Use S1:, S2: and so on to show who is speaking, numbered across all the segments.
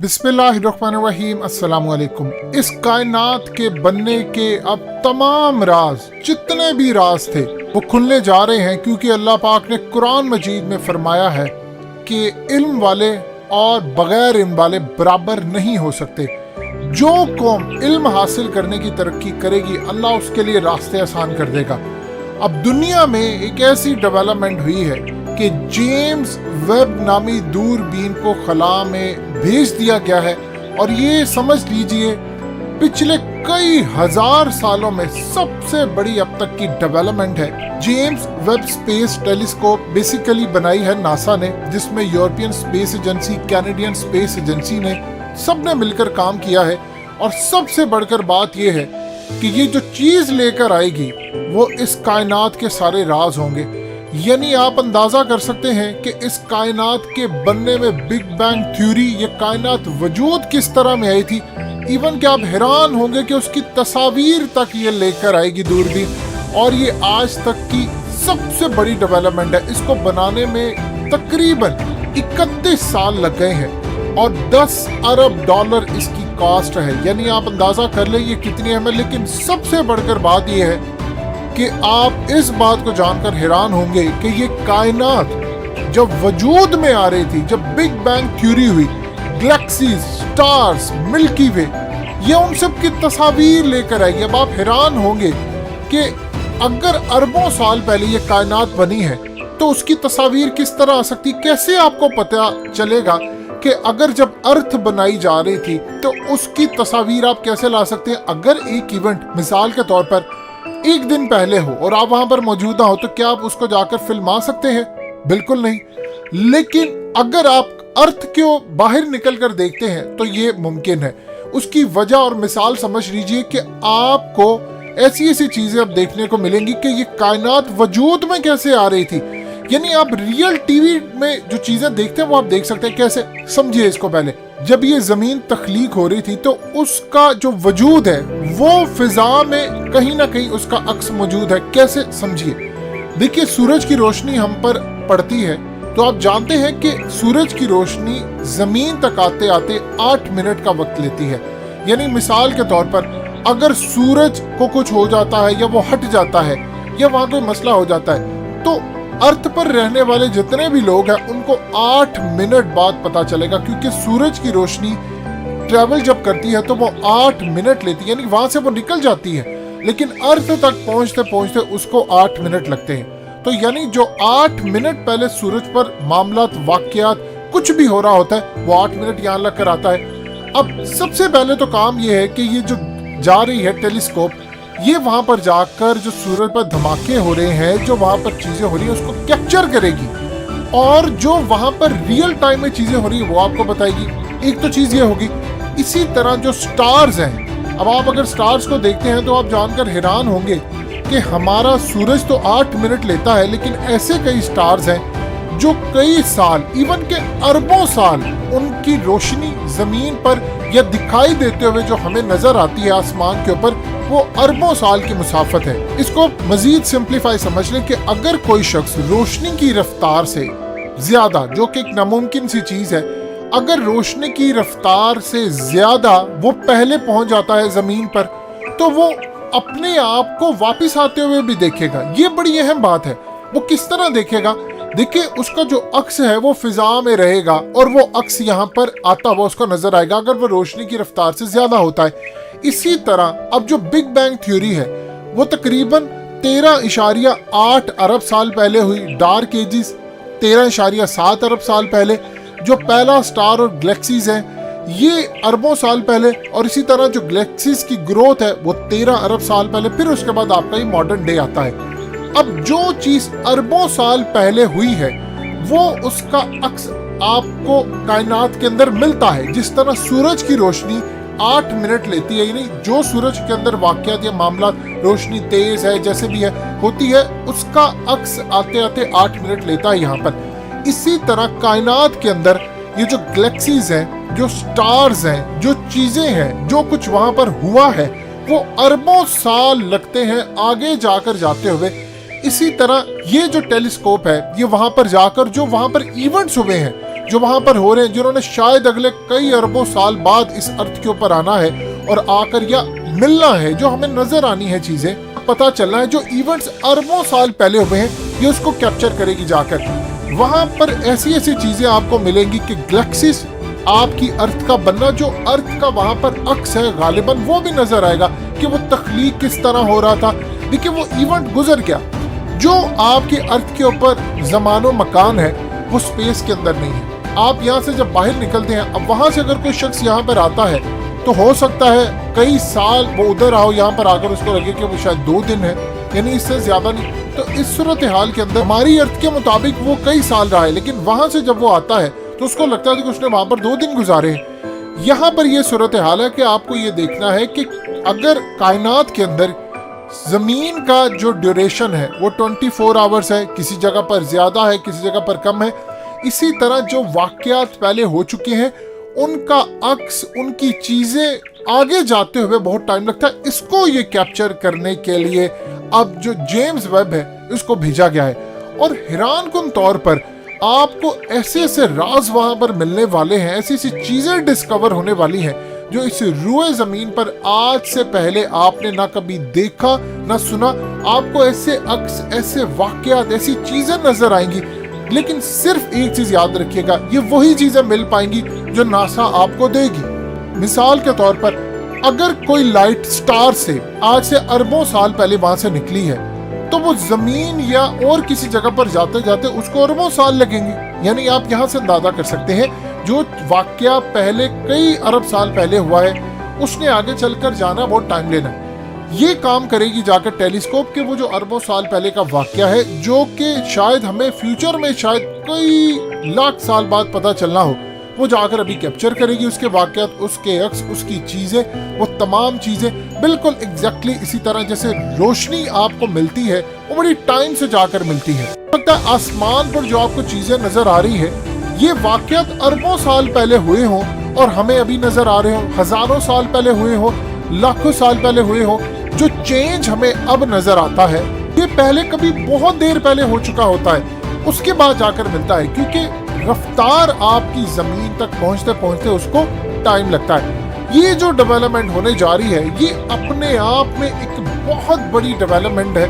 S1: बिस्मिल्लाहिर्रहमानिर्रहीम, अस्सलाम वालेकुम। इस कायनात के बनने के अब तमाम राज, जितने भी राज थे, वो खुलने जा रहे हैं, क्योंकि अल्लाह पाक ने कुरान मजीद में फरमाया है कि इल्म वाले और बगैर इल्म वाले बराबर नहीं हो सकते। जो कौम इल्म हासिल करने की तरक्की करेगी, अल्लाह उसके लिए रास्ते आसान कर देगा। अब दुनिया में एक ऐसी डेवलपमेंट हुई है कि जेम्स वेब नामी दूरबीन को खला में भेज दिया गया है, और ये समझ लीजिए पिछले कई हजार सालों में सबसे बड़ी अब तक की डेवलपमेंट है। James Webb space telescope basically बनाई है नासा ने, जिसमें European space agency, Canadian space agency ने सबने मिलकर काम किया है। और सबसे बढ़कर बात यह है कि ये जो चीज लेकर आएगी वो इस कायनात के सारे राज होंगे। यानी आप अंदाजा कर सकते हैं कि इस कायनात के बनने में बिग बैंग थ्योरी, ये कायनात वजूद किस तरह में आई थी। इवन कि आप हैरान होंगे कि उसकी तस्वीर तक ये लेकर आएगी दूरबीन, और ये आज तक की सबसे बड़ी डेवलपमेंट है। इसको बनाने में तकरीबन 31 साल लग गए हैं और $10 अरब इसकी कॉस्ट है। यानी आप अंदाजा कर ले ये कितनी अहम है। लेकिन सबसे बढ़कर बात ये है कि आप इस बात को जानकर हैरान होंगे कि ये कायनात जब वजूद में आ रही थी, जब बिग बैंग थ्योरी हुई, गैलेक्सीज, स्टार्स, मिल्की वे, ये उन सब की तस्वीर लेकर आएगी। अब आप हैरान होंगे कि अगर अरबों साल पहले ये कायनात बनी है तो उसकी तस्वीर किस तरह आ सकती। कैसे आपको पता चलेगा कि अगर जब अर्थ बनाई जा रही थी तो उसकी तस्वीर आप कैसे ला सकते हैं। अगर एक इवेंट मिसाल के तौर पर एक दिन पहले हो और आप वहां पर मौजूदा हो, तो क्या आप उसको जाकर फिल्मा सकते हैं? बिल्कुल नहीं। लेकिन अगर आप अर्थ को बाहर निकल कर देखते हैं तो ये मुमकिन है। उसकी वजह और मिसाल समझ लीजिए कि आपको ऐसी ऐसी चीजें अब देखने को मिलेंगी कि ये कायनात वजूद में कैसे आ रही थी। यानी आप रियल टीवी में जो चीजें देखते हैं वो आप देख सकते हैं। कैसे? समझिए इसको। पहले जब ये जमीन तख्लीक हो रही थी तो उसका जो वजूद है वो फिजा में कहीं ना कहीं उसका अक्स मौजूद है। कैसे? समझिए। देखिए, सूरज की रोशनी हम पर पड़ती है तो आप जानते हैं कि सूरज की रोशनी जमीन तक आते आते 8 मिनट का वक्त लेती है। यानी मिसाल के तौर पर अगर सूरज को कुछ हो जाता है या वो हट जाता है या वहां कोई मसला हो जाता है तो अर्थ पर रहने वाले जितने भी लोग हैं उनको 8 मिनट बाद पता चलेगा, क्योंकि सूरज की रोशनी ट्रैवल जब करती है तो वो 8 मिनट लेती है। यानी वहां से वो निकल जाती है, लेकिन अर्थ तक पहुंचते पहुंचते उसको 8 मिनट लगते हैं। तो यानी जो 8 मिनट पहले सूरज पर मामलात, वाकयात, कुछ भी हो रहा होता है वो 8 मिनट यहाँ लग कर आता है। अब सबसे पहले तो काम ये है कि ये जो जा रही है टेलीस्कोप, ये वहां पर जाकर जो सूरज पर धमाके हो रहे हैं, जो वहां पर चीजें हो रही हैं, उसको कैप्चर करेगी, और जो वहां पर रियल टाइम में चीजें हो रही है वो आपको बताएगी। एक तो चीज ये होगी। इसी तरह जो स्टार्स हैं, अब आप अगर स्टार्स को देखते हैं तो आप जानकर हैरान होंगे कि हमारा सूरज तो 8 मिनट लेता है, लेकिन ऐसे कई स्टार्स हैं जो कई साल, इवन के अरबों साल, उनकी रोशनी जमीन पर या दिखाई देते हुए जो हमें नजर आती है आसमान के ऊपर, वो अरबों साल की मुसाफत है। इसको मजीद सिंप्लीफाई समझ लें कि अगर कोई शख्स रोशनी की रफ्तार से ज्यादा, जो कि एक नामुमकिन सी चीज है, अगर रोशनी की रफ्तार से ज्यादा वो पहले पहुंच जाता है जमीन पर, तो वो अपने आप को वापस आते हुए भी देखेगा। ये बड़ी अहम बात है। वो किस तरह देखेगा? देखिए, उसका जो अक्स है वो फिजा में रहेगा और वो अक्स यहाँ पर आता हुआ उसको नजर आएगा अगर वो रोशनी की रफ्तार से ज्यादा होता है। इसी तरह अब जो बिग बैंग थ्योरी है वो तकरीबन 13.8 अरब साल पहले हुई। डार्क एजिस 13.7 अरब साल पहले। जो पहला स्टार और गैलेक्सीज है ये अरबों साल पहले, और इसी तरह जो गैलेक्सीज की ग्रोथ है वो 13 अरब साल पहले। फिर उसके बाद आपका ये मॉडर्न डे आता है। अब जो चीज अरबों साल पहले हुई है वो उसका अक्स आपको कायनात के अंदर मिलता है। जिस तरह सूरज की रोशनी 8 मिनट लेती है, यानी जो सूरज के अंदर वाकयात या मामला, रोशनी तेज है, जैसे भी है होती है, उसका अक्स आते आते 8 मिनट लेता है यहाँ पर। इसी तरह कायनात के अंदर ये जो गैलेक्सीज हैं, जो स्टार्स हैं, जो चीजें हैं, जो कुछ वहां पर हुआ है, वो अरबों साल लगते हैं आगे जाकर जाते हुए। इसी तरह ये जो टेलीस्कोप है ये वहां पर जाकर जो वहां पर इवेंट्स हुए हैं जो वहां पर हो रहे हैं, जिन्होंने शायद अगले कई अरबों साल बाद इस अर्थ के ऊपर आना है और आकर या मिलना है, जो हमें नजर आनी है चीजें, पता चलना है, जो इवेंट्स अरबों साल पहले हुए हैं, ये उसको कैप्चर करेगी जाकर। वहां पर ऐसी ऐसी चीजें आपको मिलेंगी कि गैलेक्सीज, आपकी अर्थ का बनना, जो अर्थ का वहां पर अक्स है गालिबन, वो भी नजर आएगा कि वो तख्लीक किस तरह हो रहा था। देखिए वो इवेंट गुजर गया। जो आपके अर्थ के ऊपर जमानो मकान है वो स्पेस के अंदर नहीं है। आप यहाँ से जब बाहर निकलते हैं, अब वहां से अगर कोई शख्स यहाँ पर आता है तो हो सकता है कई साल वो उधर आओ, यहाँ पर आकर उसको लगे कि वो शायद 2 दिन है, यानी इससे ज्यादा नहीं। तो इस सूरत हाल के अंदर हमारी अर्थ के मुताबिक वो कई साल रहा है, लेकिन वहां से जब वो आता है तो उसको लगता है कि उसने वहां पर 2 दिन गुजारे हैं। यहाँ पर ये सूरत हाल है कि आपको ये देखना है कि अगर कायनात के अंदर जमीन का जो ड्यूरेशन है वो 24 आवर्स है, किसी जगह पर ज्यादा है, किसी जगह पर कम है, इसी तरह जो वाकयात पहले हो चुके हैं उनका अक्स, उनकी चीजें आगे जाते हुए बहुत टाइम लगता है। इसको ये कैप्चर करने के लिए अब जो जेम्स वेब है इसको भेजा गया है, और हैरान कुन तौर पर आपको ऐसे ऐसे राज वहां पर मिलने वाले हैं, ऐसी ऐसी चीजें डिस्कवर होने वाली हैं जो इस रूए जमीन पर आज से पहले आपने ना कभी देखा ना सुना। आपको ऐसे अक्स, ऐसे वाकयात, ऐसी चीजें नजर आएंगी, लेकिन सिर्फ एक चीज याद रखिएगा, ये वही चीजें मिल पाएंगी जो नासा आपको देगी। मिसाल के तौर पर अगर कोई लाइट स्टार से आज से अरबों साल पहले वहां से निकली है तो वो जमीन या और किसी जगह पर जाते जाते उसको अरबों साल लगेंगे। यानी आप यहाँ से अंदाजा कर सकते हैं जो वाकया पहले कई अरब साल पहले हुआ है उसने आगे चलकर जाना बहुत टाइम लेना है। ये काम करेगी जाकर टेलीस्कोप के वो जो अरबों साल पहले का वाकया है, जो कि शायद हमें फ्यूचर में शायद कई लाख साल बाद पता चलना हो, वो जाकर अभी कैप्चर करेगी उसके वाकयात, उसके अक्स, उसकी चीजें, वो तमाम चीजें बिल्कुल एग्जैक्टली इसी तरह जैसे रोशनी आपको मिलती है वो बड़ी टाइम से जाकर मिलती है। लगता है आसमान पर जो आपको चीजें नजर आ रही है ये वाकयात अरबों साल पहले हुए हों और हमें अभी नजर आ रहे हो, हजारों साल पहले हुए हो, लाखों साल पहले हुए हो। जो चेंज हमें अब नजर आता है ये पहले कभी बहुत देर पहले हो चुका होता है, उसके बाद जाकर मिलता है, क्योंकि रफ्तार आपकी जमीन तक पहुंचते पहुंचते उसको टाइम लगता है। ये जो डेवलपमेंट होने जा रही है ये अपने आप में एक बहुत बड़ी डेवलपमेंट है।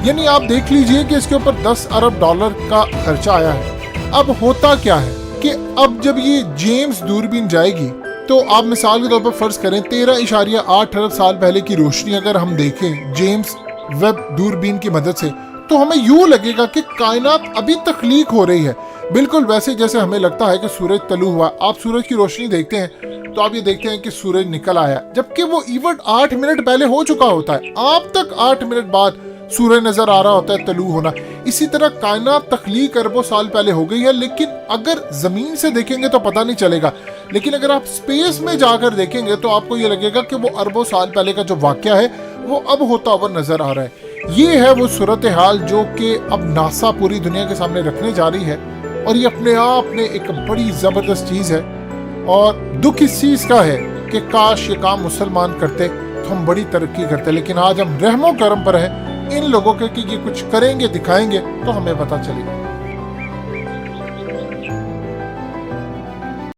S1: यानी आप देख लीजिए कि इसके ऊपर 10 अरब डॉलर का खर्चा आया है। अब होता क्या है कि अब जब ये जेम्स दूरबीन जाएगी तो आप मिसाल के तौर पर फर्ज करें 13.8 अरब साल पहले की रोशनी अगर हम देखें जेम्स वेब दूरबीन की मदद से, तो हमें यूं लगेगा कि कायनात अभी तख्लीक हो रही है, बिल्कुल वैसे जैसे हमें लगता है कि सूरज तलू हुआ। आप सूरज की रोशनी देखते हैं तो आप ये देखते हैं कि सूरज निकल आया, जबकि वो इवेंट 8 मिनट पहले हो चुका होता है। आप तक 8 मिनट बाद सूरज नजर आ रहा होता है तलू होना। इसी तरह कायनात तख्लीक अरबों साल पहले हो गई है, लेकिन अगर जमीन से देखेंगे तो पता नहीं चलेगा, लेकिन अगर आप स्पेस में जाकर देखेंगे तो आपको ये लगेगा कि वो अरबों साल पहले का जो वाकया है वो अब होता हुआ नजर आ रहा है। ये है वो सूरत हाल जो कि अब नासा पूरी दुनिया के सामने रखने जा रही है, और ये अपने आप में एक बड़ी जबरदस्त चीज है। और दुख इस चीज का है कि काश ये काम मुसलमान करते तो हम बड़ी तरक्की करते, लेकिन आज हम रहमो करम पर हैं इन लोगों के कि ये कुछ करेंगे दिखाएंगे तो हमें पता चलेगा।